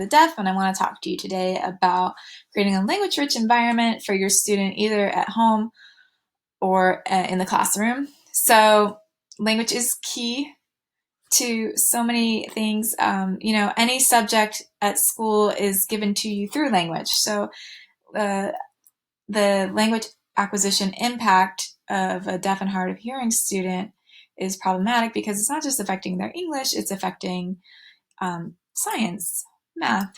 the deaf, and I want to talk to you today about creating a language-rich environment for your student either at home or in the classroom. So language is key to so many things. Any subject at school is given to you through language. So uh, the language acquisition impact of a deaf and hard of hearing student is problematic because it's not just affecting their English, it's affecting science, math,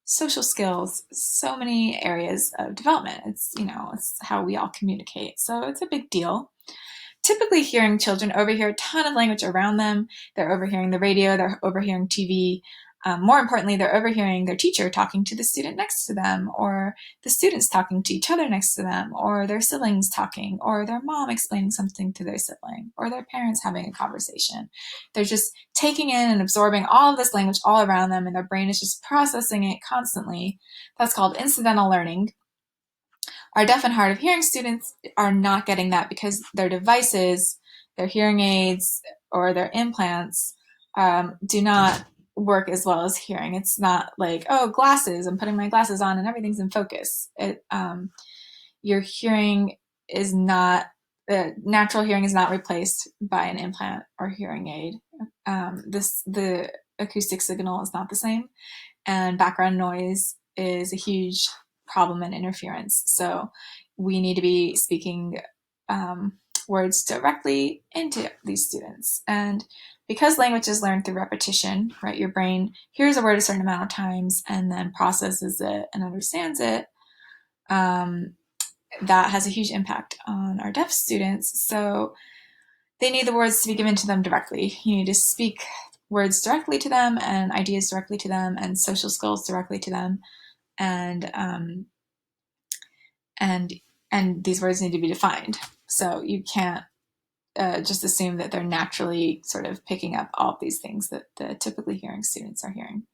social skills, so many areas of development. It's how we all communicate. So it's a big deal. Typically, hearing children overhear a ton of language around them. They're overhearing the radio, they're overhearing TV. More importantly, they're overhearing their teacher talking to the student next to them, or the students talking to each other next to them, or their siblings talking, or their mom explaining something to their sibling, or their parents having a conversation. They're just taking in and absorbing all of this language all around them, and their brain is just processing it constantly. That's called incidental learning. Our deaf and hard of hearing students are not getting that because their devices, their hearing aids, or their implants do not work as well as hearing. It's not like, oh, glasses, I'm putting my glasses on and everything's in focus. Your hearing is not, natural hearing is not replaced by an implant or hearing aid. The acoustic signal is not the same, and background noise is a huge problem and interference. So we need to be speaking words directly into these students. And because language is learned through repetition, right, your brain hears a word a certain amount of times and then processes it and understands it, that has a huge impact on our deaf students. So they need the words to be given to them directly. You need to speak words directly to them and ideas directly to them and social skills directly to them. And these words need to be defined. So you can't just assume that they're naturally sort of picking up all of these things that the typically hearing students are hearing.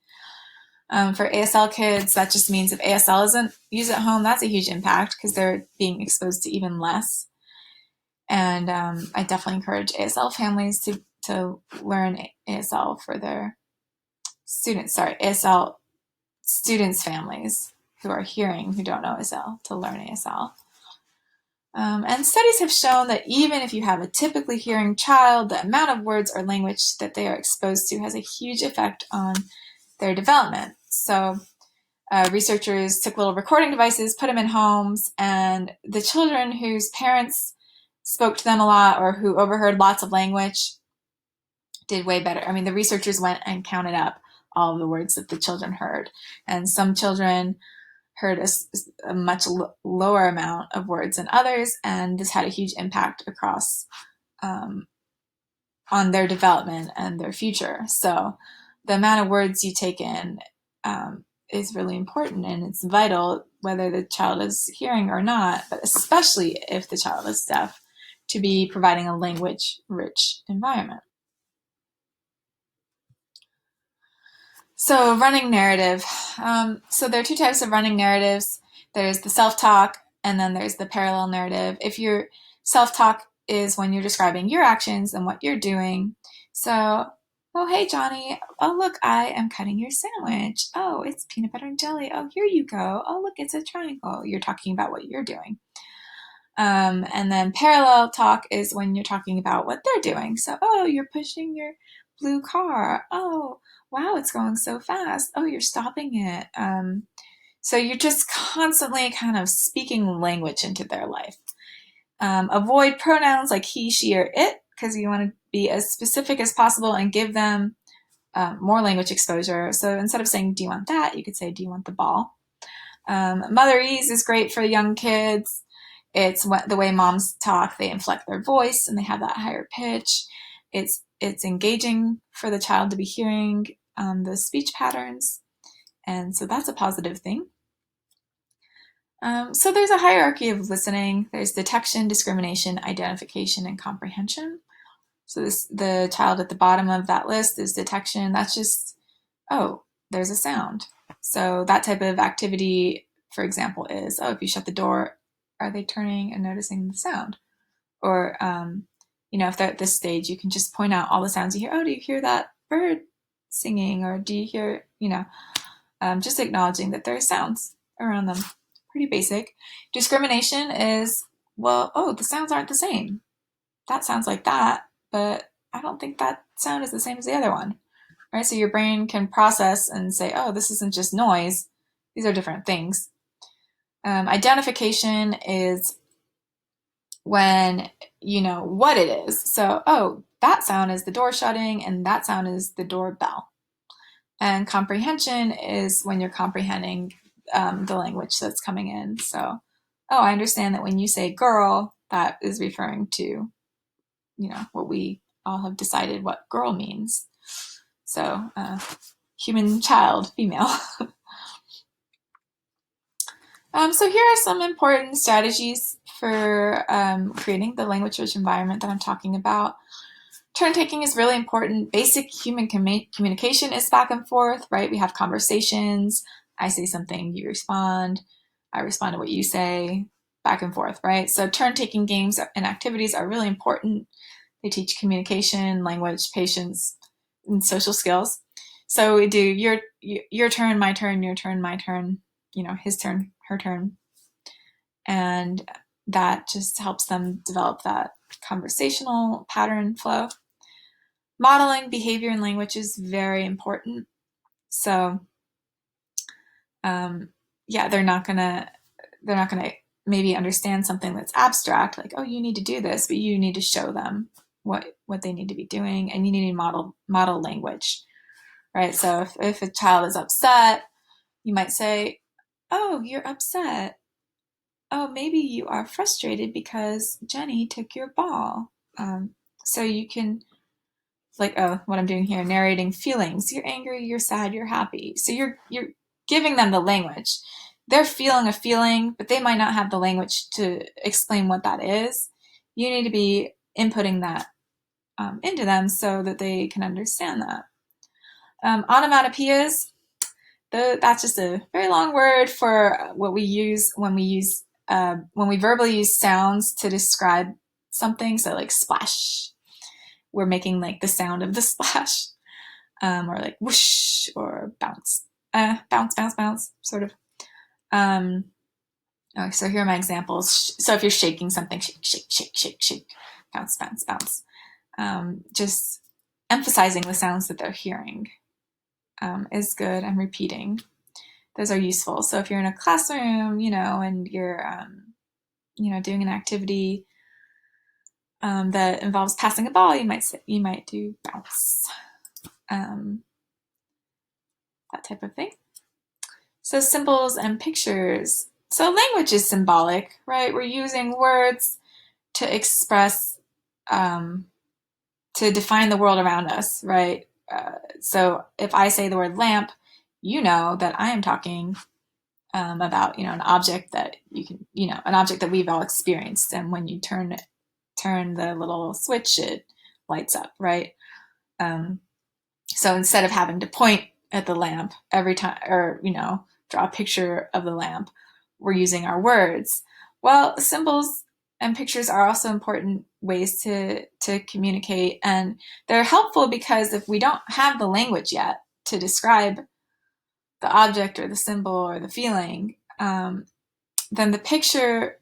For ASL kids, that just means if ASL isn't used at home, that's a huge impact because they're being exposed to even less. And I definitely encourage ASL families to learn ASL for their students. Sorry, ASL students' families who are hearing, who don't know ASL, to learn ASL. And studies have shown that even if you have a typically hearing child, the amount of words or language that they are exposed to has a huge effect on their development. So researchers took little recording devices, put them in homes, and the children whose parents spoke to them a lot or who overheard lots of language did way better. I mean, the researchers went and counted up all of the words that the children heard. And some children heard a much lower amount of words than others, and this had a huge impact across on their development and their future. So the amount of words you take in is really important, and it's vital whether the child is hearing or not, but especially if the child is deaf, to be providing a language-rich environment. So running narrative. So there are two types of running narratives. There's the self-talk, and then there's the parallel narrative. If your self-talk is when you're describing your actions and what you're doing. So, oh, hey, Johnny. Oh, look, I am cutting your sandwich. Oh, it's peanut butter and jelly. Oh, here you go. Oh, look, it's a triangle. You're talking about what you're doing. And then parallel talk is when you're talking about what they're doing. So, oh, you're pushing your blue car. Oh, wow, it's going so fast. Oh, you're stopping it. So you're just constantly kind of speaking language into their life. Avoid pronouns like he, she, or it, because you want to be as specific as possible and give them more language exposure. So instead of saying, do you want that? You could say, do you want the ball? Motherese is great for young kids. It's the way moms talk. They inflect their voice and they have that higher pitch. It's engaging for the child to be hearing the speech patterns. And so that's a positive thing. So there's a hierarchy of listening. There's detection, discrimination, identification, and comprehension. So the child at the bottom of that list is detection. That's just, oh, there's a sound. So that type of activity, for example, is, oh, if you shut the door, are they turning and noticing the sound? Or, if they're at this stage, you can just point out all the sounds you hear. Oh, do you hear that bird singing? Or do you hear, just acknowledging that there are sounds around them. Pretty basic. Discrimination is, well, oh, the sounds aren't the same. That sounds like that, but I don't think that sound is the same as the other one, right? So your brain can process and say, oh, this isn't just noise. These are different things. Identification is when you know what it is. So, oh, that sound is the door shutting and that sound is the doorbell. And comprehension is when you're comprehending the language that's coming in. So, oh, I understand that when you say girl, that is referring to, what we all have decided what girl means. So, human child, female. So here are some important strategies for creating the language-rich environment that I'm talking about. Turn taking is really important. Basic human communication is back and forth, right? We have conversations. I say something, you respond. I respond to what you say, back and forth, right? So turn taking games and activities are really important. They teach communication, language, patience, and social skills. So we do your turn, my turn, your turn, my turn, his turn, her turn. And that just helps them develop that conversational pattern flow. Modeling behavior and language is very important. So, they're not gonna maybe understand something that's abstract, like, oh, you need to do this, but you need to show them what they need to be doing, and you need to model language, right? So if a child is upset, you might say, oh, you're upset. Oh, maybe you are frustrated because Jenny took your ball. So you can, like, oh, what I'm doing here, narrating feelings. You're angry, you're sad, you're happy. So you're giving them the language. They're feeling a feeling, but they might not have the language to explain what that is. You need to be inputting that into them so that they can understand that. Onomatopoeias, that's just a very long word for what we use when we verbally use sounds to describe something. So like splash, we're making like the sound of the splash, or like whoosh or bounce, bounce, bounce, bounce, sort of. So here are my examples. So if you're shaking something, shake, shake, shake, shake, shake, bounce, bounce, bounce. Just emphasizing the sounds that they're hearing is good, and repeating. Those are useful. So if you're in a classroom, and you're, doing an activity that involves passing a ball, you might do bounce, that type of thing. So symbols and pictures. So language is symbolic, right? We're using words to express, to define the world around us, right? So if I say the word lamp, you know that I am talking about, an object that you can, an object that we've all experienced. And when you turn the little switch, it lights up, right? So instead of having to point at the lamp every time, or, draw a picture of the lamp, we're using our words. Well, symbols and pictures are also important ways to communicate, and they're helpful because if we don't have the language yet to describe the object or the symbol or the feeling, then the picture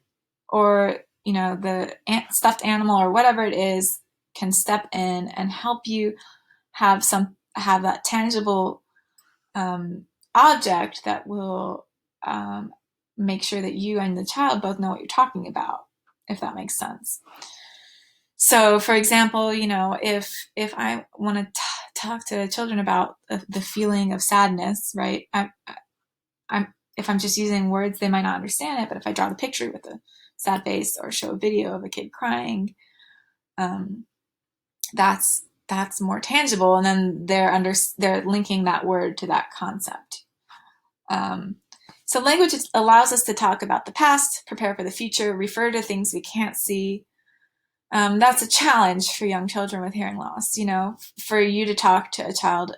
or the stuffed animal or whatever it is can step in and help you have that tangible object that will make sure that you and the child both know what you're talking about, if that makes sense. So, for example, if I want to talk to children about the feeling of sadness, right? If I'm just using words, they might not understand it. But if I draw the picture with a sad face or show a video of a kid crying, that's more tangible, and then they're linking that word to that concept. So language allows us to talk about the past, prepare for the future, refer to things we can't see. That's a challenge for young children with hearing loss. For you to talk to a child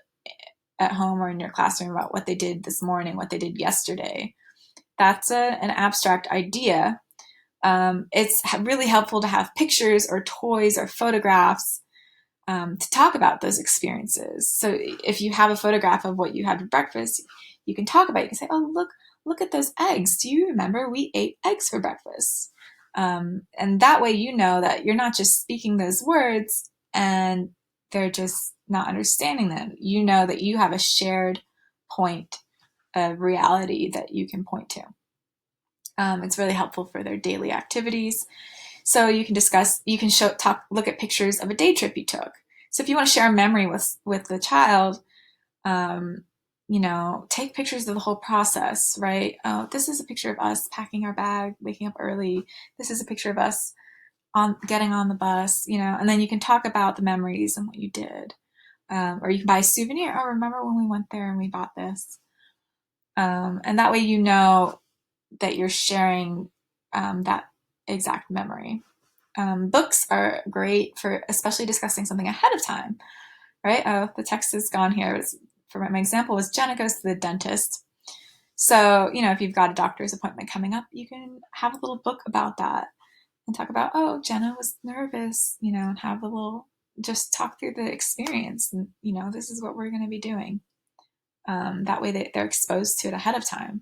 at home or in your classroom about what they did this morning, what they did yesterday, that's an abstract idea. It's really helpful to have pictures or toys or photographs to talk about those experiences. So if you have a photograph of what you had for breakfast, you can talk about it. You can say, oh, look at those eggs. Do you remember we ate eggs for breakfast? And that way you know that you're not just speaking those words and they're just not understanding them. You know that you have a shared point of reality that you can point to. It's really helpful for their daily activities. So you can discuss, you can look at pictures of a day trip you took. So if you want to share a memory with the child, take pictures of the whole process, right? Oh, this is a picture of us packing our bag, waking up early. This is a picture of us getting on the bus, and then you can talk about the memories and what you did. Or you can buy a souvenir. Oh, remember when we went there and we bought this? And that way you know that you're sharing that exact memory. Books are great for especially discussing something ahead of time, right? Oh, the text is gone here. For my example was Jenna goes to the dentist. So, if you've got a doctor's appointment coming up, you can have a little book about that and talk about, oh, Jenna was nervous, and have a little, just talk through the experience. And, this is what we're going to be doing. That way they're exposed to it ahead of time.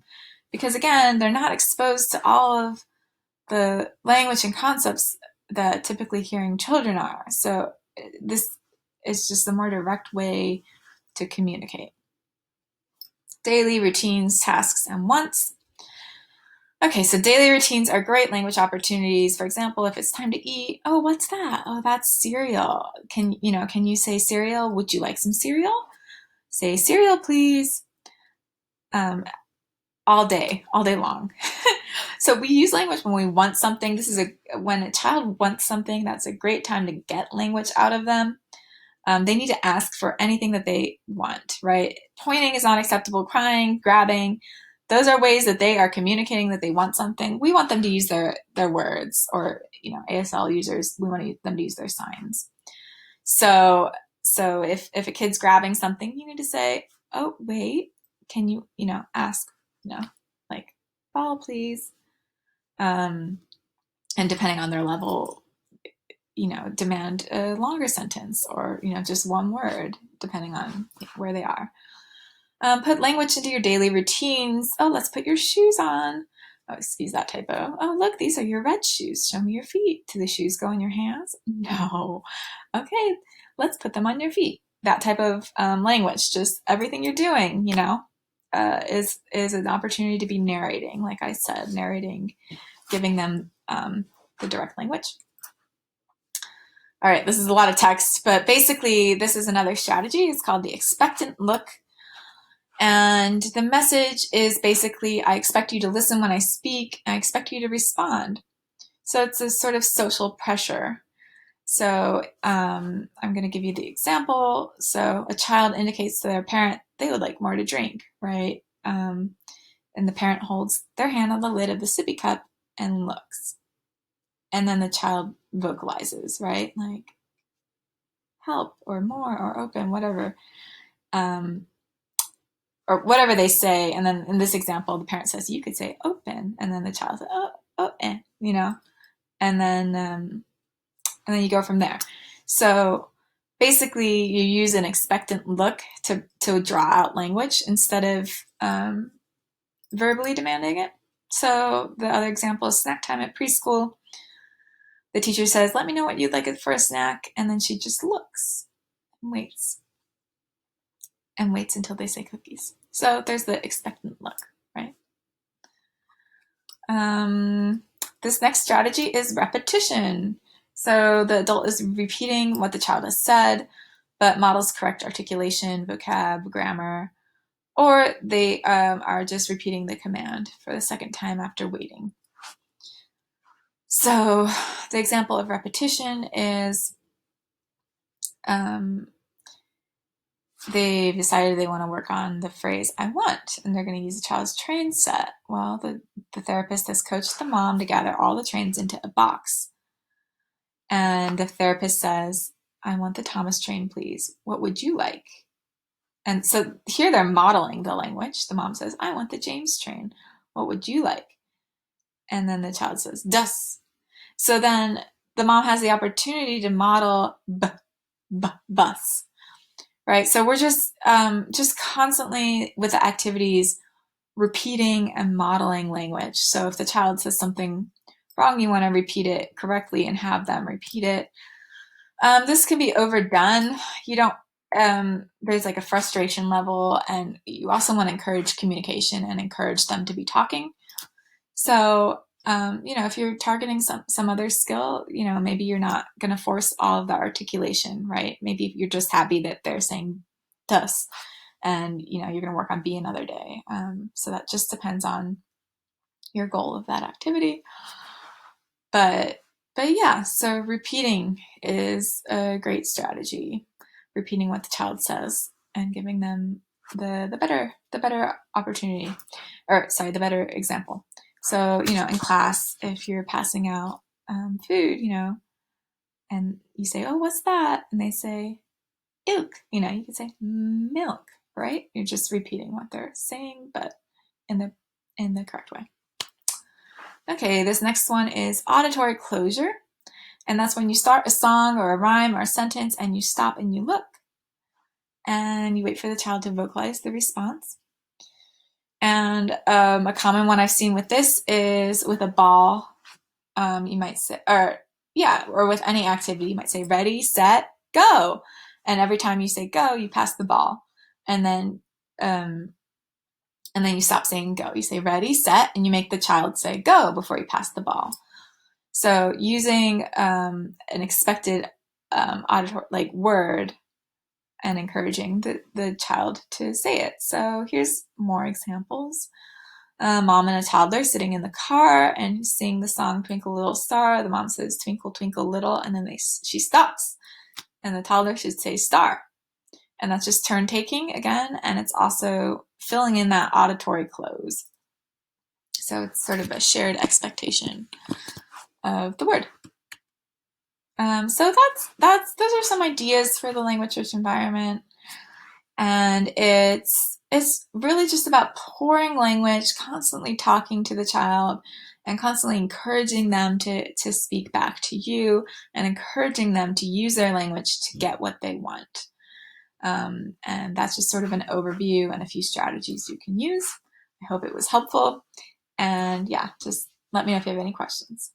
Because again, they're not exposed to all of the language and concepts that typically hearing children are. So this is just a more direct way to communicate. Daily routines, tasks, and wants. Okay, so daily routines are great language opportunities. For example, if it's time to eat, oh, what's that? Oh, that's cereal. Can you say cereal? Would you like some cereal? Say cereal, please. All day long. So we use language when we want something. When a child wants something, that's a great time to get language out of them. They need to ask for anything that they want, right? Pointing is not acceptable. Crying, grabbing, those are ways that they are communicating that they want something. We want them to use their words, or ASL users, we want them to use their signs. So if a kid's grabbing something, you need to say, oh, wait, can you, ask, like, ball, please. And depending on their level, demand a longer sentence, or, just one word, depending on where they are. Put language into your daily routines. Oh, let's put your shoes on. Oh, excuse that typo. Oh, look, these are your red shoes. Show me your feet. Do the shoes go in your hands? No. Okay, let's put them on your feet. That type of language, just everything you're doing, is an opportunity to be narrating. Like I said, narrating, giving them the direct language. All right, this is a lot of text, but basically this is another strategy. It's called the expectant look. And the message is basically, I expect you to listen when I speak. I expect you to respond. So it's a sort of social pressure. So I'm going to give you the example. So a child indicates to their parent they would like more to drink, right? And the parent holds their hand on the lid of the sippy cup and looks. And then the child vocalizes, right? Like, help, or more, or open, whatever. Or whatever they say. And then in this example, the parent says, you could say open. And then the child says, and then you go from there. So basically you use an expectant look to draw out language instead of verbally demanding it. So the other example is snack time at preschool. The teacher says, let me know what you'd like for a snack. And then she just looks and waits until they say cookies. So there's the expectant look, right? This next strategy is repetition. So the adult is repeating what the child has said, but models correct articulation, vocab, grammar, or they are just repeating the command for the second time after waiting. So the example of repetition is they've decided they want to work on the phrase I want, and they're going to use the child's train set. Well, the therapist has coached the mom to gather all the trains into a box. And the therapist says, I want the Thomas train, please. What would you like? And so here they're modeling the language. The mom says, I want the James train. What would you like? And then the child says, das. So then the mom has the opportunity to model bus. right? So we're just constantly with the activities repeating and modeling language. So if the child says something wrong, you want to repeat it correctly and have them repeat it. This can be overdone. You don't, there's like a frustration level, and you also want to encourage communication and encourage them to be talking. So, if you're targeting some other skill, maybe you're not going to force all of the articulation, right? Maybe you're just happy that they're saying thus, and, you're going to work on be another day. So that just depends on your goal of that activity. But yeah, so repeating is a great strategy. Repeating what the child says and giving them the better opportunity, or sorry, the better example. So, in class, if you're passing out food, and you say, "Oh, what's that?" and they say, "Ilk," you can say milk, right? You're just repeating what they're saying, but in the correct way. Okay, this next one is auditory closure. And that's when you start a song or a rhyme or a sentence and you stop and you look. And you wait for the child to vocalize the response. And a common one I've seen with this is with a ball. You might say, or with any activity, you might say, ready, set, go. And every time you say go, you pass the ball. And then you stop saying go. You say ready, set, and you make the child say go before you pass the ball. So using an expected auditory word and encouraging the child to say it. So here's more examples. Mom and a toddler sitting in the car and sing the song Twinkle Little Star. The mom says twinkle twinkle little, and then she stops, and the toddler should say star. And that's just turn taking again, and it's also filling in that auditory close. So it's sort of a shared expectation of the word. So those are some ideas for the language rich environment, and it's really just about pouring language, constantly talking to the child, and constantly encouraging them to speak back to you, and encouraging them to use their language to get what they want. And that's just sort of an overview and a few strategies you can use. I hope it was helpful, and yeah, just let me know if you have any questions.